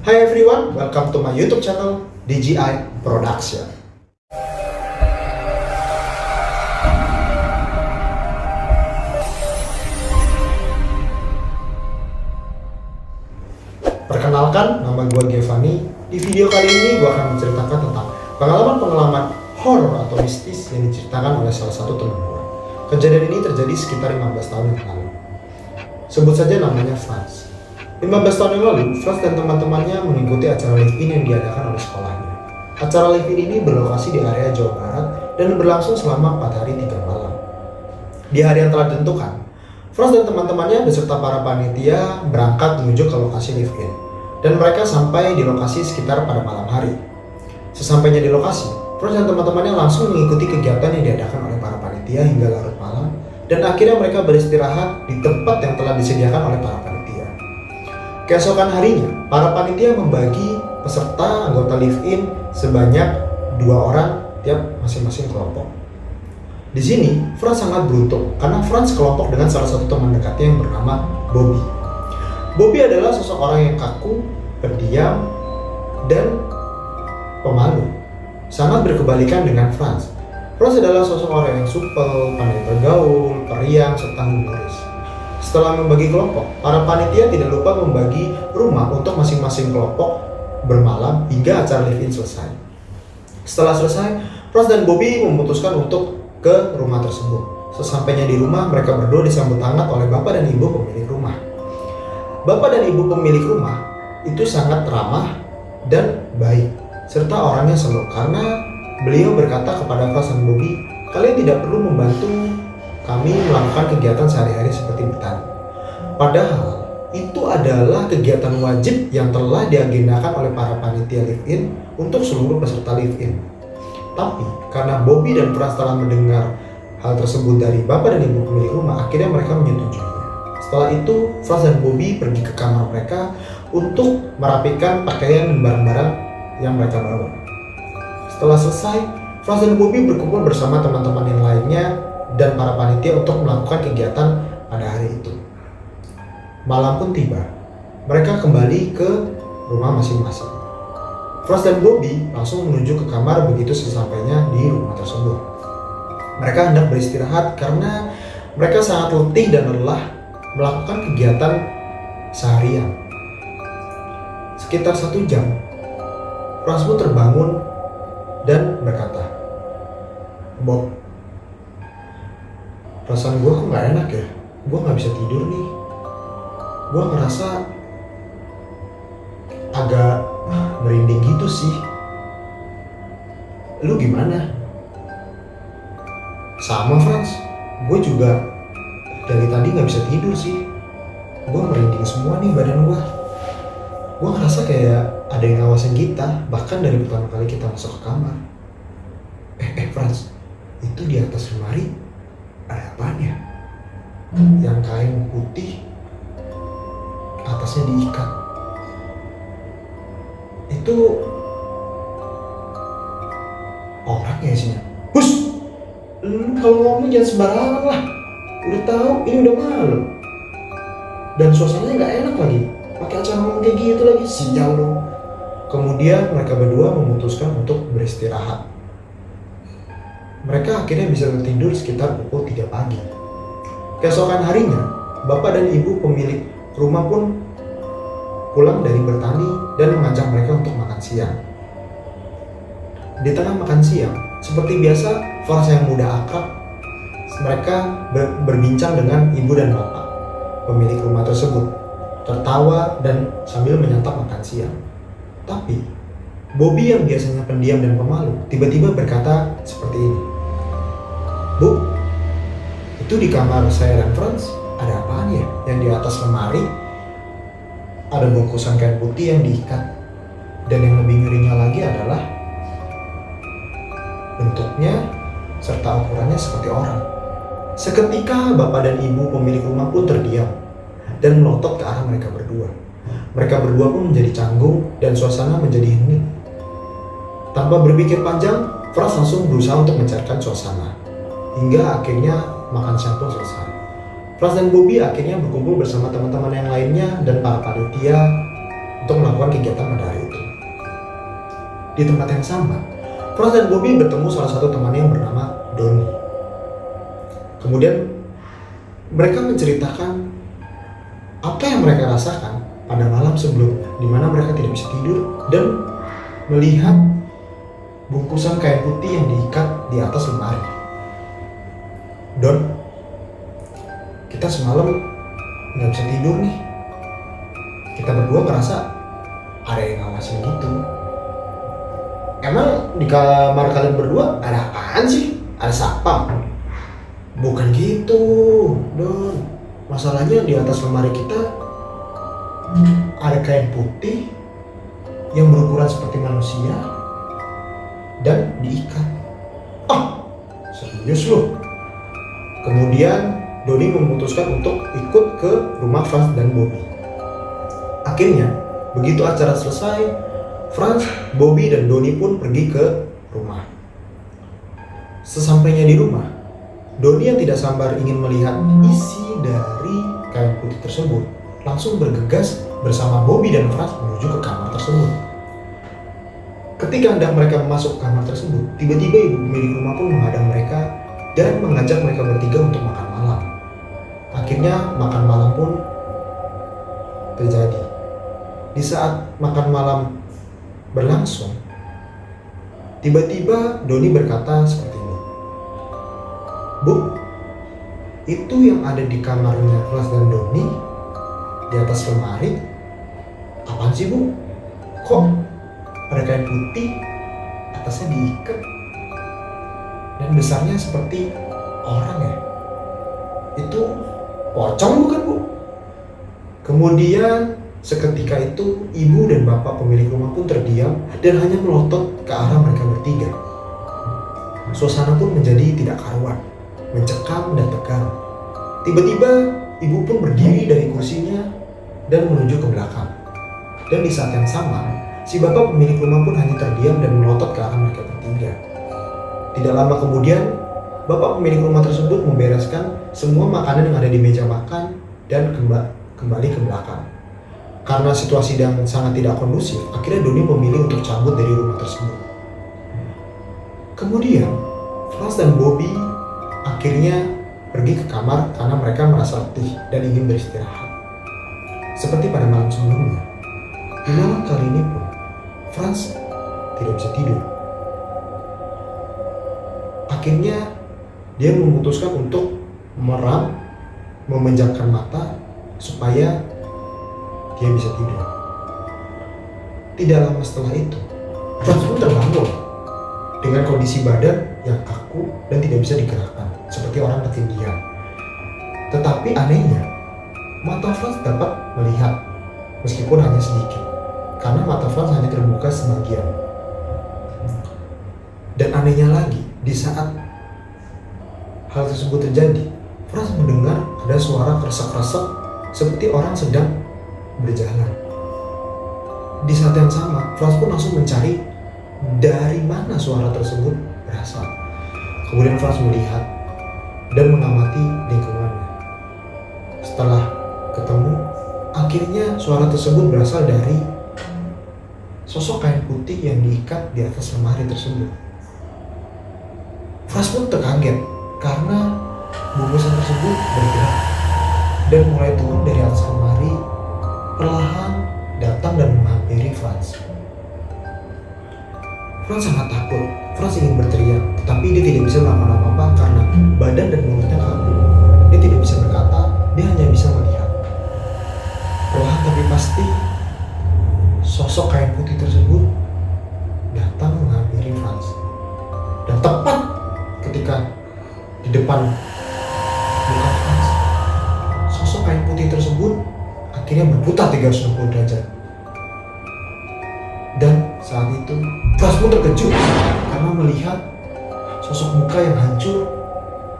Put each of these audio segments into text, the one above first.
Hi everyone, welcome to my YouTube channel DGI Production. Perkenalkan, nama gue Giovanni. Di video kali ini gue akan menceritakan tentang pengalaman-pengalaman horor atau mistis yang diceritakan oleh salah satu teman gue. Kejadian ini terjadi sekitar 15 tahun yang lalu. Sebut saja namanya Franz. 15 tahun yang lalu, Franz dan teman-temannya mengikuti acara live-in yang diadakan oleh sekolahnya. Acara live-in ini berlokasi di area Jawa Barat dan berlangsung selama 4 hari 3 malam. Di hari yang telah ditentukan, Franz dan teman-temannya beserta para panitia berangkat menuju ke lokasi live-in, dan mereka sampai di lokasi sekitar pada malam hari. Sesampainya di lokasi, Franz dan teman-temannya langsung mengikuti kegiatan yang diadakan oleh para panitia hingga larut malam, dan akhirnya mereka beristirahat di tempat yang telah disediakan oleh para panitia. Keesokan harinya, para panitia membagi peserta anggota live-in sebanyak 2 orang tiap masing-masing kelompok. Di sini, Franz sangat beruntung karena Franz kelompok dengan salah satu teman dekatnya yang bernama Bobby. Bobby adalah seseorang yang kaku, pendiam, dan pemalu. Sangat berkebalikan dengan Franz. Franz adalah sosok orang yang supel, pandai bergaul, periang, serta humoris. Setelah membagi kelompok, para panitia tidak lupa membagi rumah untuk masing-masing kelompok bermalam hingga acara live-in selesai. Setelah selesai, Franz dan Bobby memutuskan untuk ke rumah tersebut. Sesampainya di rumah, mereka berdua disambut hangat oleh bapak dan ibu pemilik rumah. Bapak dan ibu pemilik rumah itu sangat ramah dan baik, serta orangnya slow karena beliau berkata kepada Franz dan Bobby, "Kalian tidak perlu membantu kami melakukan kegiatan sehari-hari seperti bertani." Padahal itu adalah kegiatan wajib yang telah diagendakan oleh para panitia live-in untuk seluruh peserta live-in. Tapi karena Bobby dan Franz telah mendengar hal tersebut dari bapak dan ibu pemilik rumah, akhirnya mereka menyetujuinya. Setelah itu, Franz dan Bobby pergi ke kamar mereka untuk merapikan pakaian dan barang-barang yang mereka bawa. Setelah selesai, Franz dan Bobby berkumpul bersama teman-teman yang lainnya dan para panitia untuk melakukan kegiatan pada hari itu. Malam pun tiba. Mereka kembali ke rumah masing-masing. Franz dan Bobby langsung menuju ke kamar begitu sesampainya di rumah tersebut. Mereka hendak beristirahat karena mereka sangat letih dan lelah melakukan kegiatan seharian. Sekitar 1 jam, Franz pun terbangun dan berkata, "Bob, perasaan gue kok gak enak ya? Gue gak bisa tidur nih. Gue ngerasa agak merinding gitu sih. Lu gimana?" "Sama Franz, gue juga dari tadi gak bisa tidur sih. Gue merinding semua nih badan gue. Gue ngerasa kayak ada yang ngawasin kita, bahkan dari pertama kali kita masuk ke kamar." Franz, itu di atas lemari ada apaan ya? Yang kain putih atasnya diikat. Itu orang ya isinya? Hus! Kalau ngomong jangan sembarangan lah. Udah tahu ini udah malam. Dan suasananya gak enak lagi. Pakai acara ngomong kayak gitu lagi, sial lo. Kemudian mereka berdua memutuskan untuk beristirahat. Mereka akhirnya bisa tidur sekitar pukul 3 pagi. Keesokan harinya, bapak dan ibu pemilik rumah pun pulang dari bertani dan mengajak mereka untuk makan siang. Di tengah makan siang, seperti biasa, Franz yang muda akrab, mereka berbincang dengan ibu dan bapak pemilik rumah tersebut, tertawa dan sambil menyantap makan siang. Tapi Bobby yang biasanya pendiam dan pemalu tiba-tiba berkata seperti ini, "Bu, itu di kamar saya dan Franz ada apaan ya? Yang di atas lemari ada bungkusan kain putih yang diikat, dan yang lebih ngerinya lagi adalah bentuknya serta ukurannya seperti orang." Seketika bapak dan ibu pemilik rumah pun terdiam dan melotot ke arah mereka berdua. Mereka berdua pun menjadi canggung dan suasana menjadi hening. Tanpa berpikir panjang, Franz langsung berusaha untuk mencairkan suasana. Hingga akhirnya makan siang pun selesai. Franz dan Bobby akhirnya berkumpul bersama teman-teman yang lainnya dan para panitia untuk melakukan kegiatan pada hari itu. Di tempat yang sama, Franz dan Bobby bertemu salah satu temannya yang bernama Donnie. Kemudian mereka menceritakan apa yang mereka rasakan pada malam sebelumnya, di mana mereka tidak bisa tidur dan melihat bungkusan kain putih yang diikat di atas lemari. Don, kita semalam nggak bisa tidur nih. Kita berdua merasa ada yang ngawasin gitu. Emang di kamar kalian berdua ada apaan sih? Ada satpam? Bukan gitu, Don. Masalahnya di atas lemari kita ada kain putih yang berukuran seperti manusia dan diikat. Ah, serius loh? Kemudian Donnie memutuskan untuk ikut ke rumah Franz dan Bobby. Akhirnya, begitu acara selesai, Franz, Bobby, dan Donnie pun pergi ke rumah. Sesampainya di rumah, Donnie yang tidak sabar ingin melihat isi dari kain putih tersebut langsung bergegas bersama Bobby dan Franz menuju ke kamar tersebut. Ketika hendak mereka masuk kamar tersebut, tiba-tiba ibu pemilik rumah pun menghadang mereka dan mengajak mereka bertiga untuk makan malam. Akhirnya makan malam pun terjadi. Di saat makan malam berlangsung, tiba-tiba Donnie berkata seperti ini, "Bu, itu yang ada di kamarnya Franz dan Donnie di atas lemari, apaan sih, Bu? Kok ada kain putih, atasnya diikat, dan besarnya seperti orang ya? Itu pocong bukan, Bu?" Kemudian seketika itu ibu dan bapak pemilik rumah pun terdiam dan hanya melotot ke arah mereka bertiga. Suasana pun menjadi tidak karuan, mencekam dan tegang. Tiba-tiba ibu pun berdiri dari kursinya dan menuju ke belakang. Dan di saat yang sama, si bapak pemilik rumah pun hanya terdiam dan melotot ke arah mereka bertiga. Tidak lama kemudian, bapak pemilik rumah tersebut membereskan semua makanan yang ada di meja makan dan kembali ke belakang. Karena situasi yang sangat tidak kondusif, akhirnya Donnie memilih untuk cabut dari rumah tersebut. Kemudian, Franz dan Bobby akhirnya pergi ke kamar karena mereka merasa letih dan ingin beristirahat. Seperti pada malam sebelumnya, di malam kali ini pun, Franz tidak bisa tidur. Akhirnya, dia memutuskan untuk merem, memejamkan mata supaya dia bisa tidur. Tidak lama setelah itu, Franz pun terbangun dengan kondisi badan yang kaku dan tidak bisa digerakkan, seperti orang ketindihan. Tetapi anehnya, mata Franz dapat melihat, meskipun hanya sedikit, karena mata Franz hanya terbuka sebagian. Dan anehnya lagi, di saat hal tersebut terjadi, Franz mendengar ada suara kresek-kresek seperti orang sedang berjalan. Di saat yang sama, Franz pun langsung mencari dari mana suara tersebut berasal. Kemudian Franz melihat dan mengamati lingkungannya. Setelah ketemu, akhirnya suara tersebut berasal dari sosok kain putih yang diikat di atas lemari tersebut. Franz pun terkaget karena bungkusan tersebut bergerak dan mulai turun dari atas lemari, perlahan datang dan menghampiri Franz. Franz sangat takut. Franz ingin berteriak, tetapi dia tidak bisa melakukan apa-apa karena badan dan mulutnya kaku. Dia tidak bisa berkata, dia hanya bisa melihat. Perlahan tapi pasti, sosok kain putih tersebut datang menghampiri Franz. Dan tepat ketika di depan muka Franz, sosok kain putih tersebut akhirnya berputar 360 derajat. Dan saat itu Franz pun terkejut karena melihat sosok muka yang hancur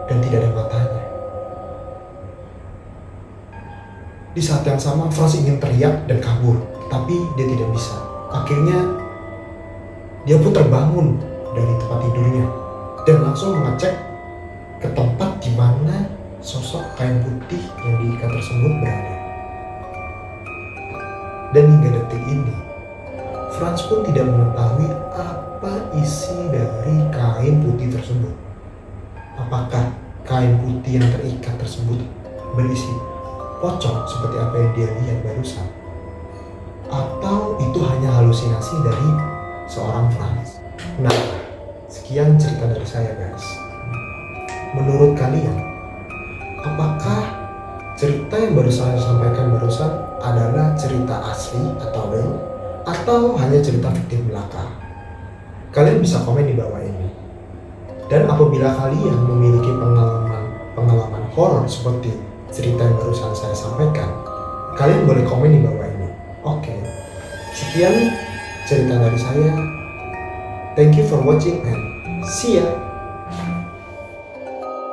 dan tidak ada matanya. Di saat yang sama Franz ingin teriak dan kabur, tapi dia tidak bisa. Akhirnya dia pun terbangun dari tempat tidurnya dan langsung mengecek ke tempat di mana sosok kain putih yang diikat tersebut berada. Dan hingga detik ini Franz pun tidak mengetahui apa isi dari kain putih tersebut. Apakah kain putih yang terikat tersebut berisi pocong seperti apa yang dia lihat barusan? Atau itu hanya halusinasi dari seorang Franz? Nah, sekian cerita dari saya guys. Menurut kalian, apakah cerita yang baru saya sampaikan barusan adalah cerita asli atau real, atau hanya cerita fiktif belaka? Kalian bisa komen di bawah ini. Dan apabila kalian memiliki pengalaman horor seperti cerita yang barusan saya sampaikan, kalian boleh komen di bawah ini. Oke, sekian cerita dari saya. Thank you for watching and see ya.